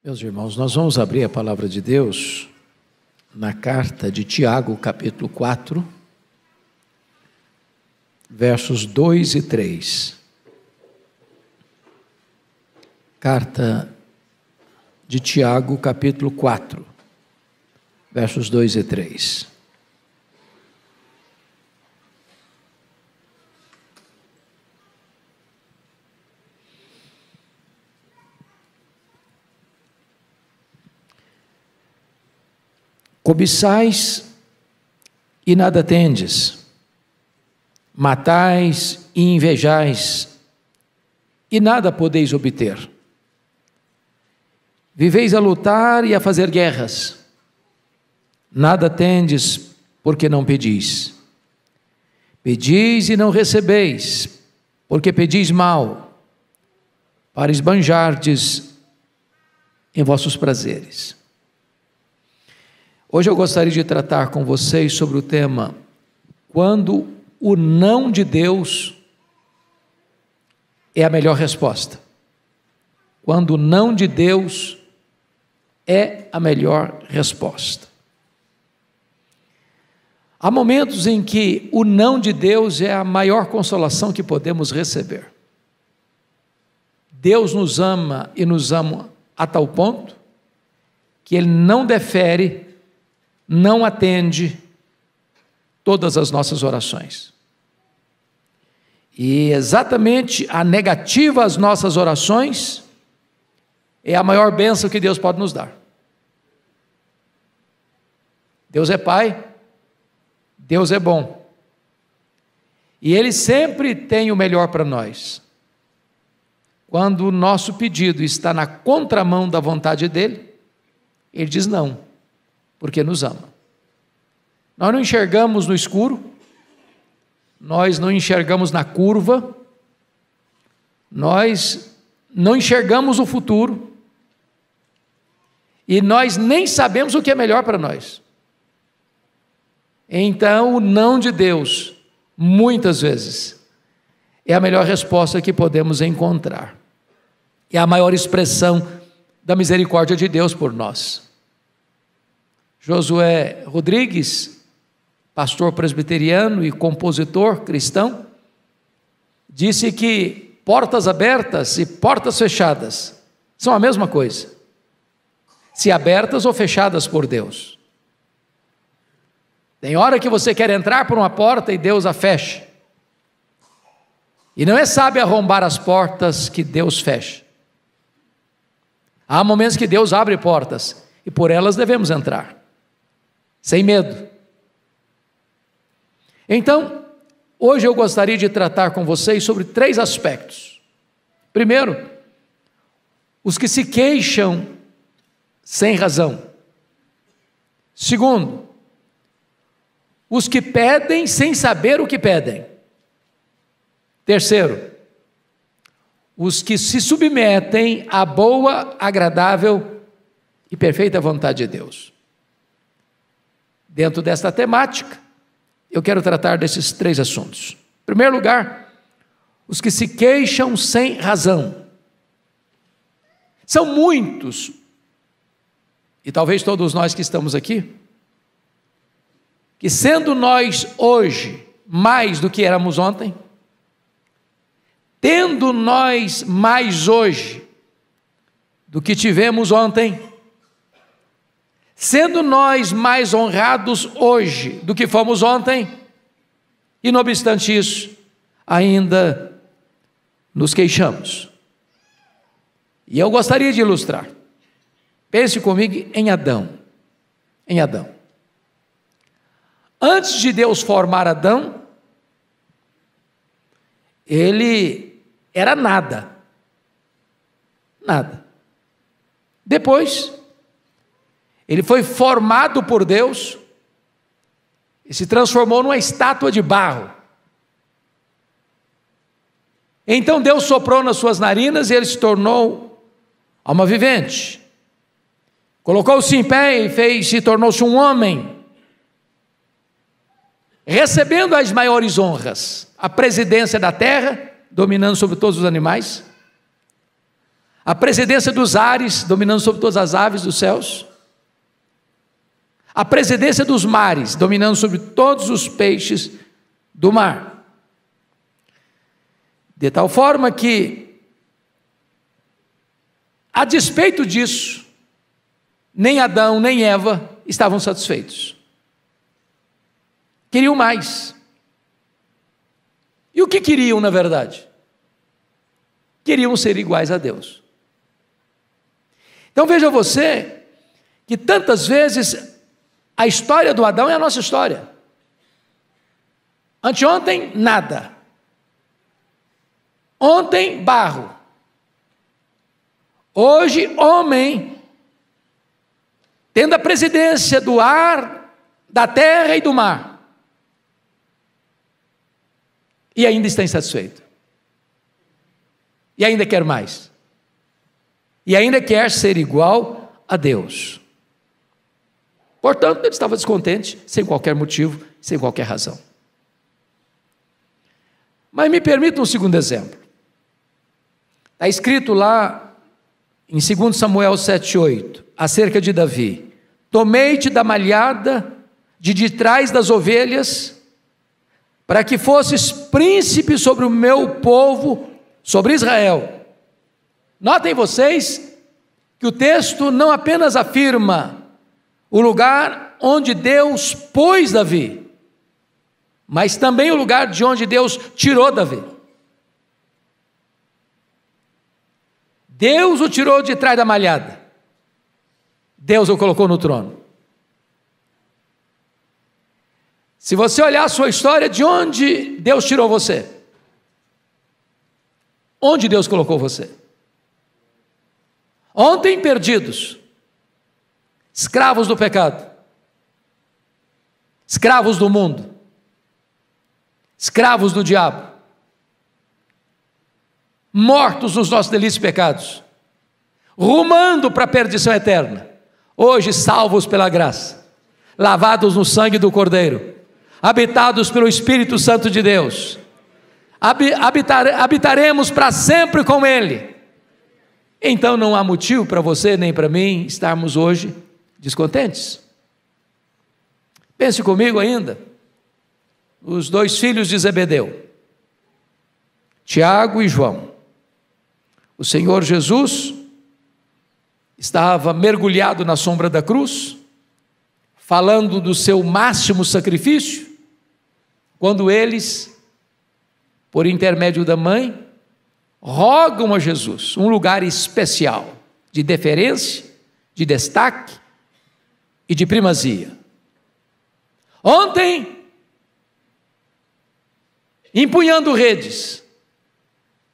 Meus irmãos, nós vamos abrir a palavra de Deus na carta de Tiago, capítulo 4, versos 2 e 3. Carta de Tiago, capítulo 4, versos 2 e 3. Cobiçais e nada tendes, matais e invejais e nada podeis obter. Viveis a lutar e a fazer guerras, nada tendes porque não pedis. Pedis e não recebeis, porque pedis mal, para esbanjardes em vossos prazeres. Hoje eu gostaria de tratar com vocês sobre o tema quando o não de Deus é a melhor resposta. Quando o não de Deus é a melhor resposta. Há momentos em que o não de Deus é a maior consolação que podemos receber. Deus nos ama e nos ama a tal ponto que Ele não defere, não atende todas as nossas orações. E exatamente a negativa às nossas orações é a maior bênção que Deus pode nos dar. Deus é Pai, Deus é bom. E Ele sempre tem o melhor para nós. Quando o nosso pedido está na contramão da vontade dEle, Ele diz não, porque nos ama. Nós não enxergamos no escuro, nós não enxergamos na curva, nós não enxergamos o futuro, e nós nem sabemos o que é melhor para nós. Então, o não de Deus, muitas vezes, é a melhor resposta que podemos encontrar. É a maior expressão da misericórdia de Deus por nós. Josué Rodrigues, pastor presbiteriano e compositor cristão, disse que portas abertas e portas fechadas são a mesma coisa, se abertas ou fechadas por Deus. Tem hora que você quer entrar por uma porta e Deus a fecha. E não é sábio arrombar as portas que Deus fecha. Há momentos que Deus abre portas e por elas devemos entrar, sem medo. Então, hoje eu gostaria de tratar com vocês sobre 3 aspectos. Primeiro, os que se queixam sem razão. Segundo, os que pedem sem saber o que pedem. Terceiro, os que se submetem à boa, agradável e perfeita vontade de Deus. Dentro desta temática, eu quero tratar desses 3 assuntos. Em primeiro lugar, os que se queixam sem razão. São muitos, e talvez todos nós que estamos aqui, que sendo nós hoje mais do que éramos ontem, tendo nós mais hoje do que tivemos ontem, sendo nós mais honrados hoje do que fomos ontem, e não obstante isso, ainda nos queixamos. E eu gostaria de ilustrar. Pense comigo em Adão. Em Adão. Antes de Deus formar Adão, ele era nada. Nada. Depois, ele foi formado por Deus e se transformou numa estátua de barro. Então Deus soprou nas suas narinas e ele se tornou alma vivente. Colocou-se em pé e se tornou-se um homem, recebendo as maiores honras, a presidência da terra, dominando sobre todos os animais, a presidência dos ares, dominando sobre todas as aves dos céus, a presidência dos mares, dominando sobre todos os peixes do mar. De tal forma que, a despeito disso, nem Adão nem Eva estavam satisfeitos. Queriam mais. E o que queriam, na verdade? Queriam ser iguais a Deus. Então veja você, que tantas vezes a história do Adão é a nossa história. Anteontem, nada. Ontem, barro. Hoje, homem, tendo a presidência do ar, da terra e do mar. E ainda está insatisfeito. E ainda quer mais. E ainda quer ser igual a Deus. Portanto, ele estava descontente, sem qualquer motivo, sem qualquer razão. Mas me permita um segundo exemplo. Está escrito lá em 2 Samuel 7,8, acerca de Davi: tomei-te da malhada de trás das ovelhas, para que fosses príncipe sobre o meu povo, sobre Israel. Notem vocês que o texto não apenas afirma o lugar onde Deus pôs Davi, mas também o lugar de onde Deus tirou Davi. Deus o tirou de trás da malhada, Deus o colocou no trono. Se você olhar a sua história, de onde Deus tirou você? Onde Deus colocou você? Ontem, perdidos, escravos do pecado, escravos do mundo, escravos do diabo, mortos nos nossos delitos e pecados, rumando para a perdição eterna. Hoje, salvos pela graça, lavados no sangue do Cordeiro, habitados pelo Espírito Santo de Deus, habitaremos para sempre com Ele. Então não há motivo para você nem para mim estarmos hoje descontentes. Pense comigo ainda, os dois filhos de Zebedeu, Tiago e João. O Senhor Jesus estava mergulhado na sombra da cruz, falando do seu máximo sacrifício, quando eles, por intermédio da mãe, rogam a Jesus um lugar especial, de deferência, de destaque e de primazia. Ontem, empunhando redes,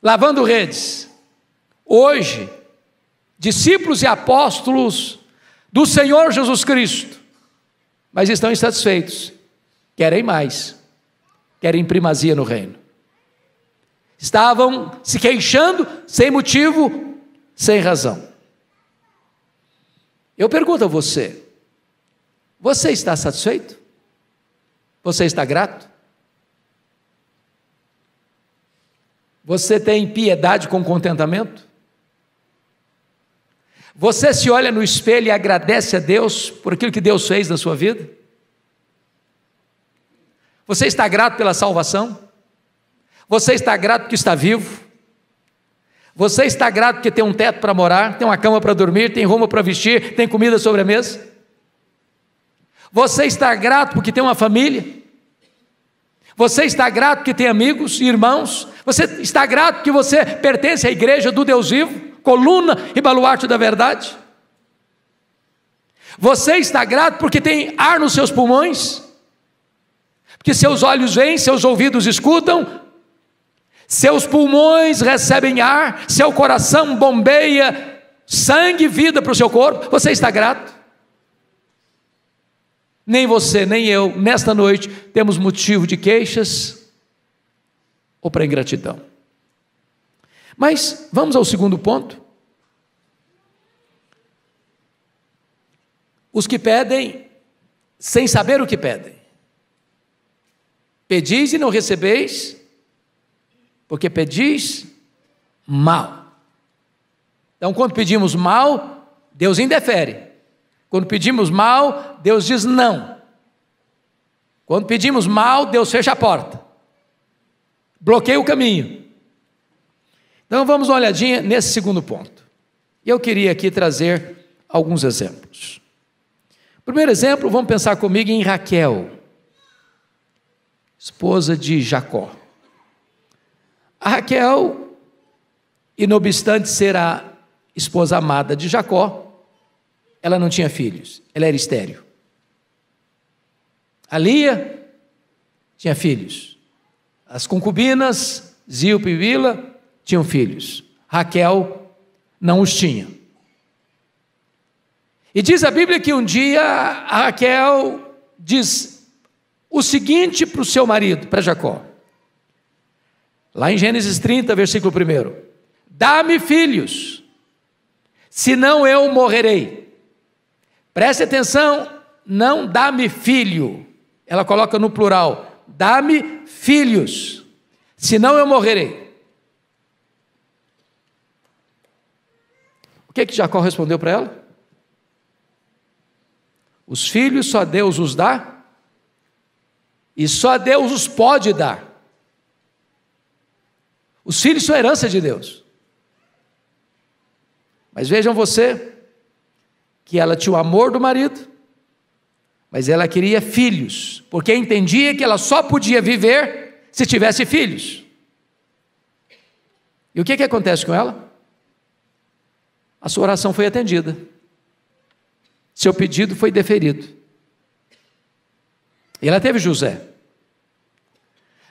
lavando redes. Hoje, discípulos e apóstolos do Senhor Jesus Cristo, mas estão insatisfeitos, querem mais, querem primazia no reino. Estavam se queixando sem motivo, sem razão. Eu pergunto a você, você está satisfeito? Você está grato? Você tem piedade com contentamento? Você se olha no espelho e agradece a Deus por aquilo que Deus fez na sua vida? Você está grato pela salvação? Você está grato porque está vivo? Você está grato porque tem um teto para morar, tem uma cama para dormir, tem roupa para vestir, tem comida sobre a mesa? Você está grato porque tem uma família? Você está grato porque tem amigos e irmãos? Você está grato porque você pertence à igreja do Deus vivo, coluna e baluarte da verdade? Você está grato porque tem ar nos seus pulmões? Porque seus olhos veem, seus ouvidos escutam, seus pulmões recebem ar, seu coração bombeia sangue e vida para o seu corpo? Você está grato? Nem você, nem eu, nesta noite, temos motivo de queixas ou para ingratidão. Mas vamos ao segundo ponto. Os que pedem sem saber o que pedem. Pedis e não recebeis, porque pedis mal. Então, quando pedimos mal, Deus indefere. Quando pedimos mal, Deus diz não. Quando pedimos mal, Deus fecha a porta, bloqueia o caminho. Então vamos uma olhadinha nesse segundo ponto. E eu queria aqui trazer alguns exemplos. Primeiro exemplo, vamos pensar comigo em Raquel, esposa de Jacó. A Raquel, e não obstante ser a esposa amada de Jacó, ela não tinha filhos, ela era estéril. A Lia tinha filhos. As concubinas, Zilpa e Bila, tinham filhos. Raquel não os tinha. E diz a Bíblia que um dia a Raquel diz o seguinte para o seu marido, para Jacó. Lá em Gênesis 30, versículo 1. Dá-me filhos, senão eu morrerei. Preste atenção, não dá-me filho. Ela coloca no plural, dá-me filhos, senão eu morrerei. O que Jacó respondeu para ela? Os filhos só Deus os dá, e só Deus os pode dar. Os filhos são herança de Deus. Mas vejam você, que ela tinha o amor do marido, mas ela queria filhos, porque entendia que ela só podia viver se tivesse filhos. E o que acontece com ela? A sua oração foi atendida, seu pedido foi deferido, e ela teve José.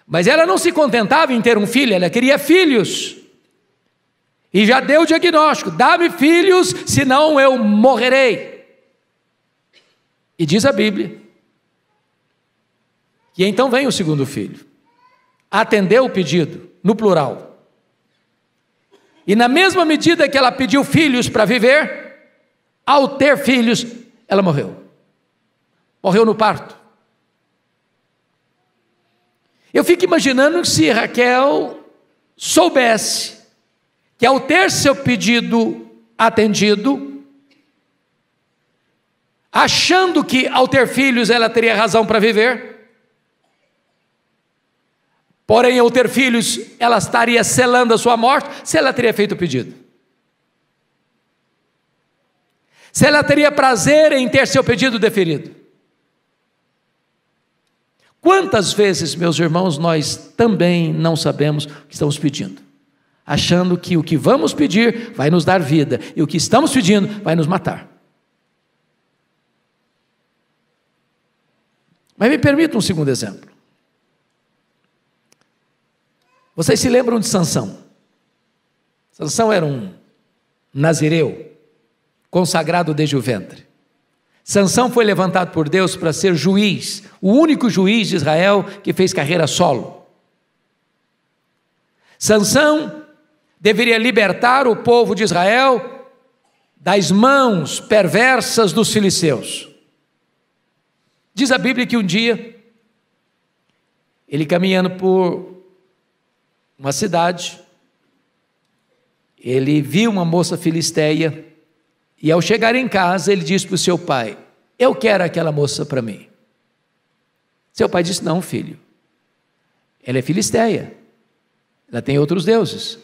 Mas ela não se contentava em ter um filho, ela queria filhos, e já deu o diagnóstico: dá-me filhos, senão eu morrerei. E diz a Bíblia que então vem o segundo filho, atendeu o pedido, no plural, e na mesma medida que ela pediu filhos para viver, ao ter filhos, ela morreu no parto. Eu fico imaginando se Raquel soubesse que ao ter seu pedido atendido, achando que ao ter filhos ela teria razão para viver, porém ao ter filhos ela estaria selando a sua morte, se ela teria feito o pedido, se ela teria prazer em ter seu pedido deferido. Quantas vezes, meus irmãos, nós também não sabemos o que estamos pedindo, achando que o que vamos pedir vai nos dar vida, e o que estamos pedindo vai nos matar. Mas me permita um segundo exemplo. Vocês se lembram de Sansão? Sansão era um nazireu, consagrado desde o ventre. Sansão foi levantado por Deus para ser juiz, o único juiz de Israel que fez carreira solo. Sansão deveria libertar o povo de Israel das mãos perversas dos filisteus. Diz a Bíblia que um dia, ele caminhando por uma cidade, ele viu uma moça filisteia, e ao chegar em casa, ele disse para o seu pai: eu quero aquela moça para mim. Seu pai disse: não, filho, ela é filisteia, ela tem outros deuses,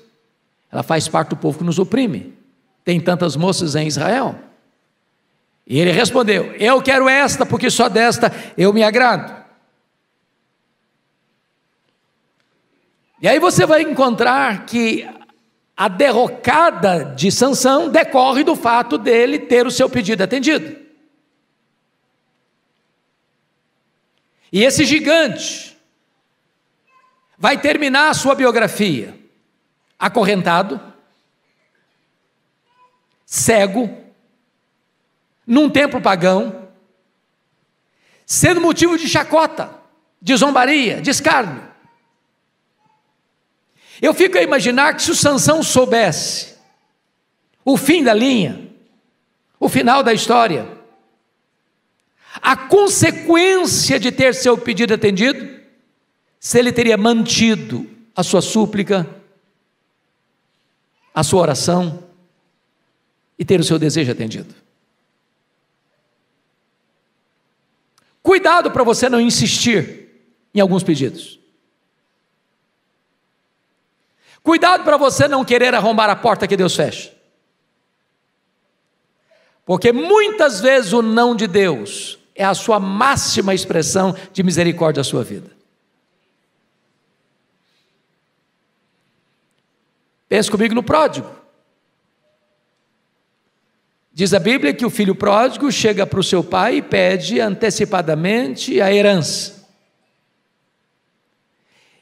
ela faz parte do povo que nos oprime, tem tantas moças em Israel. E ele respondeu: eu quero esta, porque só desta eu me agrado. E aí você vai encontrar que a derrocada de Sansão decorre do fato dele ter o seu pedido atendido. E esse gigante vai terminar a sua biografia acorrentado, cego, num templo pagão, sendo motivo de chacota, de zombaria, de escárnio. Eu fico a imaginar que se o Sansão soubesse o fim da linha, o final da história, a consequência de ter seu pedido atendido, se ele teria mantido a sua súplica, a sua oração, e ter o seu desejo atendido. Cuidado para você não insistir em alguns pedidos. Cuidado para você não querer arrombar a porta que Deus fecha. Porque muitas vezes o não de Deus é a sua máxima expressão de misericórdia à sua vida. Pense comigo no pródigo. Diz a Bíblia que o filho pródigo chega para o seu pai e pede antecipadamente a herança.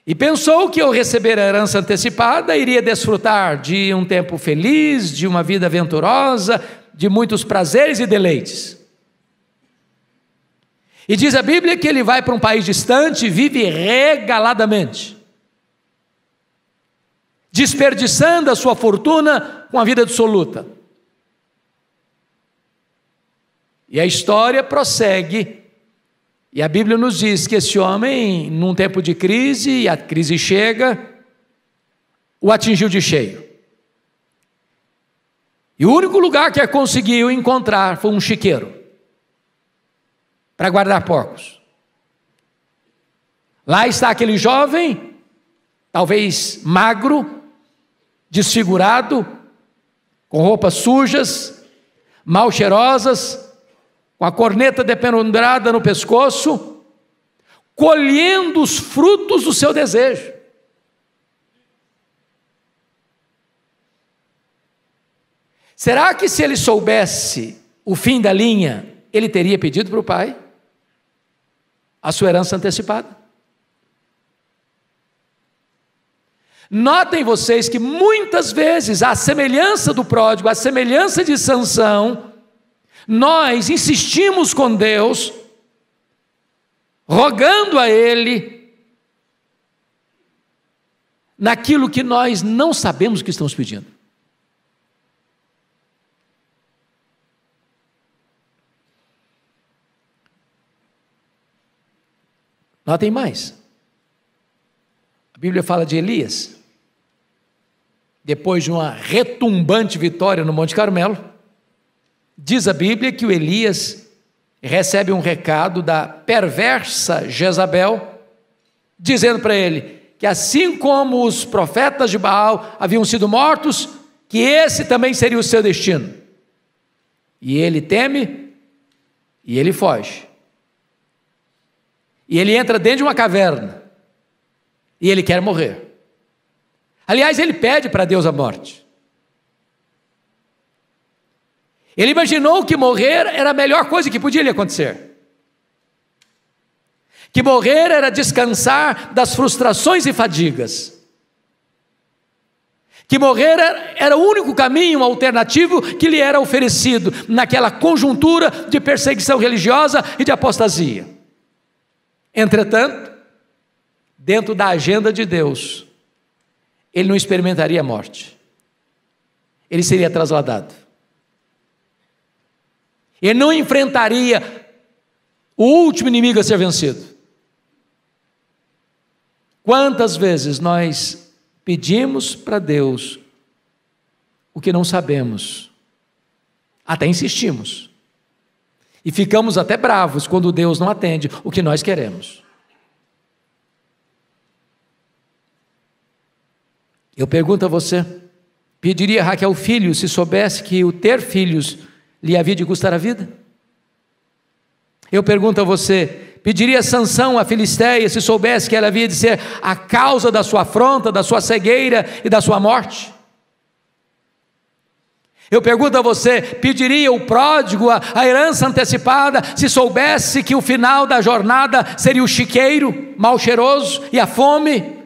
E pensou que ao receber a herança antecipada, iria desfrutar de um tempo feliz, de uma vida aventurosa, de muitos prazeres e deleites. E diz a Bíblia que ele vai para um país distante e vive regaladamente, desperdiçando a sua fortuna com a vida dissoluta. E a história prossegue, e a Bíblia nos diz que esse homem, num tempo de crise, e a crise chega, o atingiu de cheio. E o único lugar que conseguiu encontrar foi um chiqueiro, para guardar porcos. Lá está aquele jovem, talvez magro, desfigurado, com roupas sujas, mal cheirosas, com a corneta dependurada no pescoço, colhendo os frutos do seu desejo. Será que se ele soubesse o fim da linha, ele teria pedido para o pai a sua herança antecipada? Notem vocês que muitas vezes, à semelhança do pródigo, à semelhança de Sansão, nós insistimos com Deus, rogando a Ele, naquilo que nós não sabemos que estamos pedindo. Notem mais. A Bíblia fala de Elias. Depois de uma retumbante vitória no Monte Carmelo, diz a Bíblia que o Elias recebe um recado da perversa Jezabel, dizendo para ele que assim como os profetas de Baal haviam sido mortos, que esse também seria o seu destino. E ele teme e ele foge. E ele entra dentro de uma caverna e ele quer morrer. Aliás, ele pede para Deus a morte. Ele imaginou que morrer era a melhor coisa que podia lhe acontecer. Que morrer era descansar das frustrações e fadigas. Que morrer era o único caminho alternativo que lhe era oferecido naquela conjuntura de perseguição religiosa e de apostasia. Entretanto, dentro da agenda de Deus, ele não experimentaria a morte. Ele seria trasladado. Ele não enfrentaria o último inimigo a ser vencido. Quantas vezes nós pedimos para Deus o que não sabemos, até insistimos, e ficamos até bravos quando Deus não atende o que nós queremos. Eu pergunto a você, pediria Raquel filho se soubesse que o ter filhos lhe havia de custar a vida? Eu pergunto a você, pediria Sansão a Filisteia se soubesse que ela havia de ser a causa da sua afronta, da sua cegueira e da sua morte? Eu pergunto a você, pediria o pródigo a herança antecipada se soubesse que o final da jornada seria o chiqueiro mal cheiroso e a fome?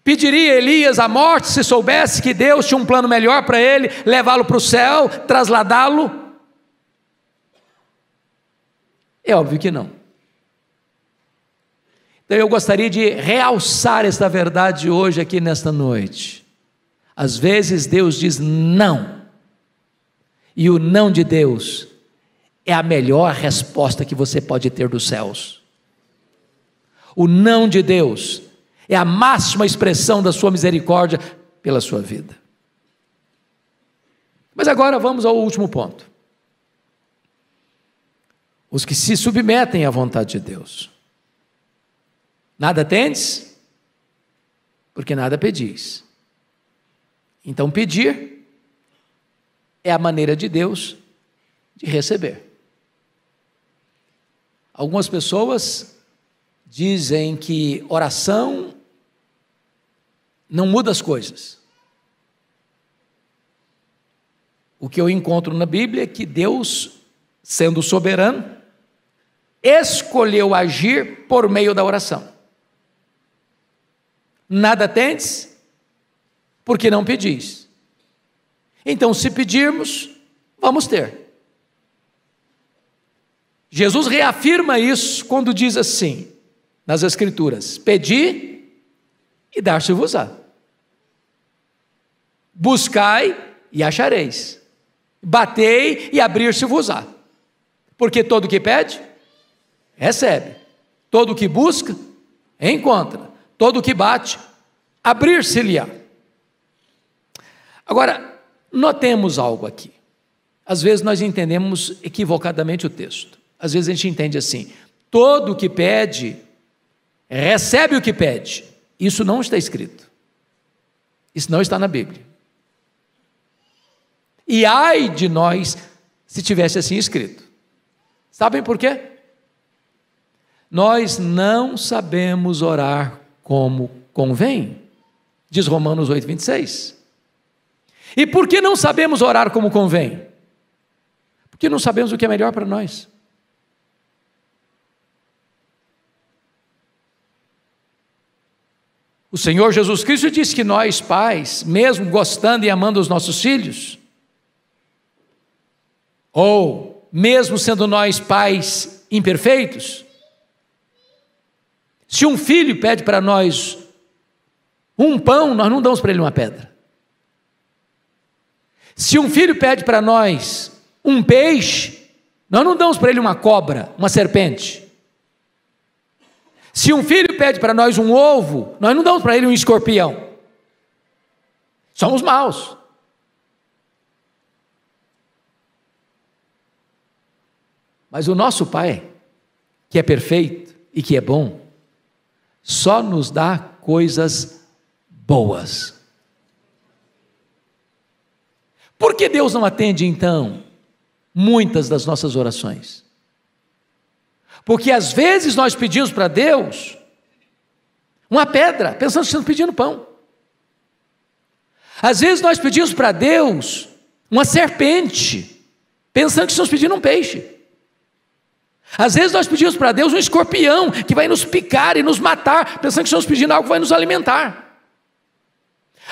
Pediria Elias a morte se soubesse que Deus tinha um plano melhor para ele, levá-lo para o céu, trasladá-lo? É óbvio que não. Então eu gostaria de realçar esta verdade hoje aqui nesta noite. Às vezes Deus diz não, e o não de Deus é a melhor resposta que você pode ter dos céus. O não de Deus é a máxima expressão da sua misericórdia pela sua vida. Mas agora vamos ao último ponto. Os que se submetem à vontade de Deus. Nada tendes, porque nada pedis. Então pedir é a maneira de Deus de receber. Algumas pessoas dizem que oração não muda as coisas. O que eu encontro na Bíblia é que Deus, sendo soberano, escolheu agir por meio da oração. Nada tendes, porque não pedis. Então, se pedirmos, vamos ter. Jesus reafirma isso quando diz assim, nas Escrituras: pedi e dar-se-vos-á. Buscai e achareis. Batei e abrir-se-vos-á. Porque todo o que pede, recebe. Todo o que busca, encontra. Todo o que bate, abrir-se-lhe-á. Agora, notemos algo aqui. Às vezes nós entendemos equivocadamente o texto. Às vezes a gente entende assim: todo o que pede, recebe o que pede. Isso não está escrito. Isso não está na Bíblia. E ai de nós se tivesse assim escrito. Sabem por quê? Nós não sabemos orar como convém, diz Romanos 8:26. E por que não sabemos orar como convém? Porque não sabemos o que é melhor para nós. O Senhor Jesus Cristo disse que nós, pais, mesmo gostando e amando os nossos filhos, ou mesmo sendo nós pais imperfeitos, se um filho pede para nós um pão, nós não damos para ele uma pedra. Se um filho pede para nós um peixe, nós não damos para ele uma cobra, uma serpente. Se um filho pede para nós um ovo, nós não damos para ele um escorpião. Somos maus. Mas o nosso Pai, que é perfeito e que é bom, só nos dá coisas boas. Por que Deus não atende, então, muitas das nossas orações? Porque às vezes nós pedimos para Deus uma pedra, pensando que estamos pedindo pão. Às vezes nós pedimos para Deus uma serpente, pensando que estamos pedindo um peixe. Às vezes nós pedimos para Deus um escorpião que vai nos picar e nos matar, pensando que estamos pedindo algo que vai nos alimentar.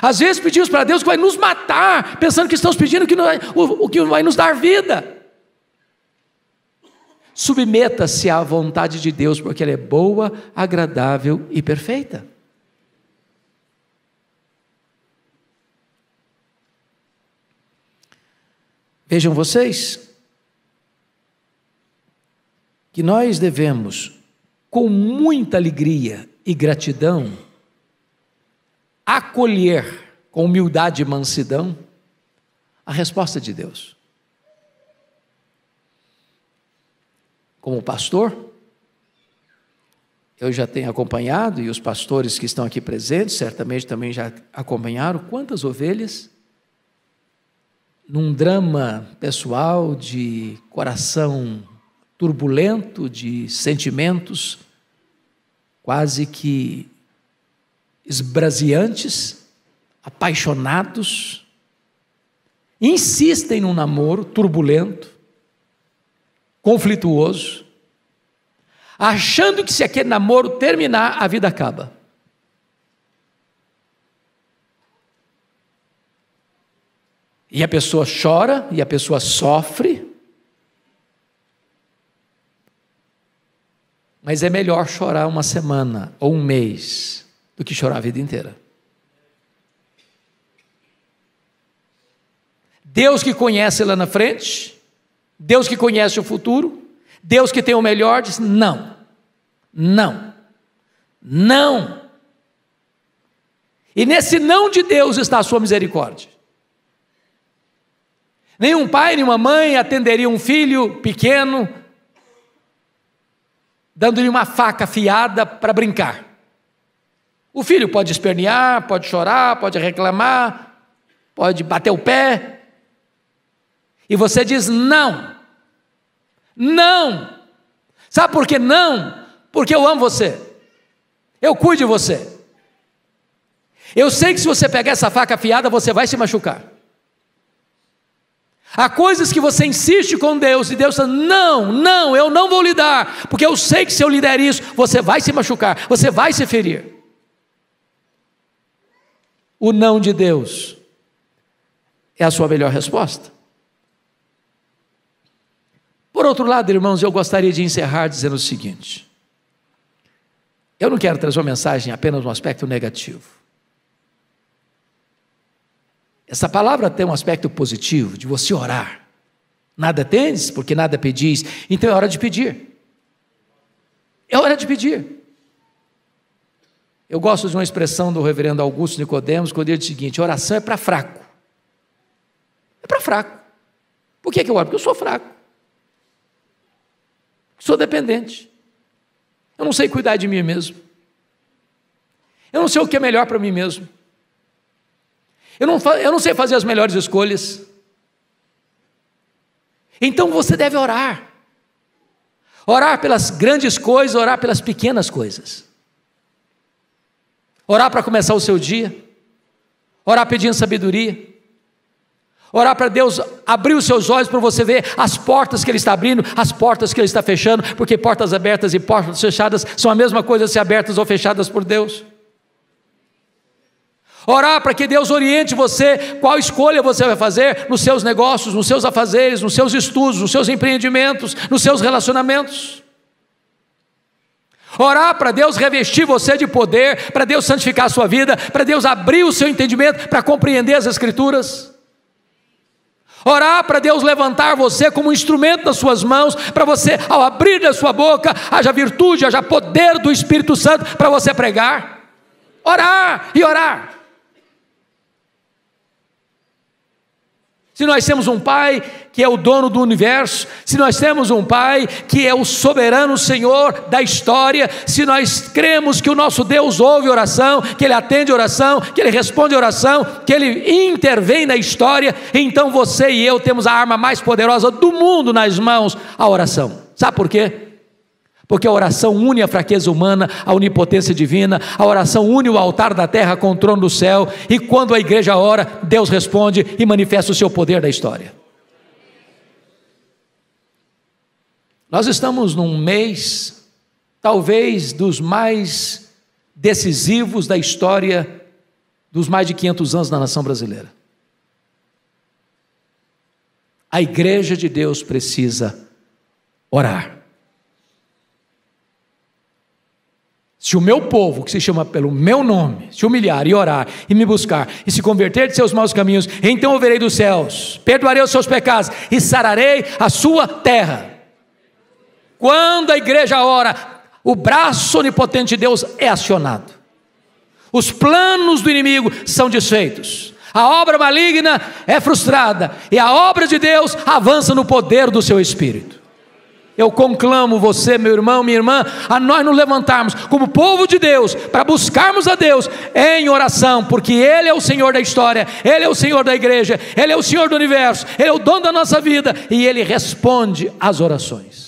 Às vezes pedimos para Deus que vai nos matar, pensando que estamos pedindo o que vai nos dar vida. Submeta-se à vontade de Deus, porque ela é boa, agradável e perfeita. Vejam vocês, que nós devemos, com muita alegria e gratidão, acolher com humildade e mansidão a resposta de Deus. Como pastor, eu já tenho acompanhado, e os pastores que estão aqui presentes certamente também já acompanharam, quantas ovelhas, num drama pessoal de coração turbulento, de sentimentos quase que esbraseantes, apaixonados, insistem num namoro turbulento, conflituoso, achando que se aquele namoro terminar, a vida acaba. E a pessoa chora, e a pessoa sofre, mas é melhor chorar uma semana ou um mês do que chorar a vida inteira. Deus que conhece lá na frente, Deus que conhece o futuro, Deus que tem o melhor, diz não, não, não. E nesse não de Deus está a sua misericórdia. Nenhum pai, nenhuma mãe atenderia um filho pequeno, dando-lhe uma faca afiada para brincar. O filho pode espernear, pode chorar, pode reclamar, pode bater o pé, e você diz não, não. Sabe por que não? Porque eu amo você, eu cuido de você. Eu sei que se você pegar essa faca afiada, você vai se machucar. Há coisas que você insiste com Deus, e Deus diz, não, não, eu não vou lhe dar, porque eu sei que se eu lhe der isso, você vai se machucar, você vai se ferir. O não de Deus é a sua melhor resposta. Por outro lado, irmãos, eu gostaria de encerrar dizendo o seguinte: eu não quero trazer uma mensagem apenas no aspecto negativo. Essa palavra tem um aspecto positivo, de você orar. Nada tendes, porque nada pedis, então é hora de pedir. É hora de pedir. Eu gosto de uma expressão do reverendo Augusto Nicodemos, quando ele diz o seguinte: oração é para fraco. É para fraco. Por que eu oro? Porque eu sou fraco. Sou dependente. Eu não sei cuidar de mim mesmo. Eu não sei o que é melhor para mim mesmo. Eu não sei fazer as melhores escolhas. Então você deve orar. Orar pelas grandes coisas, orar pelas pequenas coisas. Orar para começar o seu dia. Orar pedindo sabedoria. Orar para Deus abrir os seus olhos para você ver as portas que Ele está abrindo, as portas que Ele está fechando, porque portas abertas e portas fechadas são a mesma coisa se abertas ou fechadas por Deus. Orar para que Deus oriente você, qual escolha você vai fazer nos seus negócios, nos seus afazeres, nos seus estudos, nos seus empreendimentos, nos seus relacionamentos. Orar para Deus revestir você de poder, para Deus santificar a sua vida, para Deus abrir o seu entendimento, para compreender as Escrituras. Orar para Deus levantar você como um instrumento nas suas mãos, para você, ao abrir da sua boca, haja virtude, haja poder do Espírito Santo para você pregar. Orar e orar. Se nós temos um Pai que é o dono do universo, se nós temos um Pai que é o soberano Senhor da história, se nós cremos que o nosso Deus ouve oração, que Ele atende oração, que Ele responde oração, que Ele intervém na história, então você e eu temos a arma mais poderosa do mundo nas mãos, a oração. Sabe por quê? Porque a oração une a fraqueza humana, a onipotência divina, a oração une o altar da terra com o trono do céu, e quando a igreja ora, Deus responde e manifesta o seu poder da história. Nós estamos num mês, talvez dos mais decisivos da história dos mais de 500 anos da nação brasileira. A igreja de Deus precisa orar. Se o meu povo, que se chama pelo meu nome, se humilhar e orar e me buscar e se converter de seus maus caminhos, então eu verei dos céus, perdoarei os seus pecados e sararei a sua terra. Quando a igreja ora, o braço onipotente de Deus é acionado. Os planos do inimigo são desfeitos. A obra maligna é frustrada e a obra de Deus avança no poder do seu Espírito. Eu conclamo você, meu irmão, minha irmã, a nós nos levantarmos como povo de Deus, para buscarmos a Deus em oração, porque Ele é o Senhor da história, Ele é o Senhor da igreja, Ele é o Senhor do universo, Ele é o dono da nossa vida, e Ele responde às orações.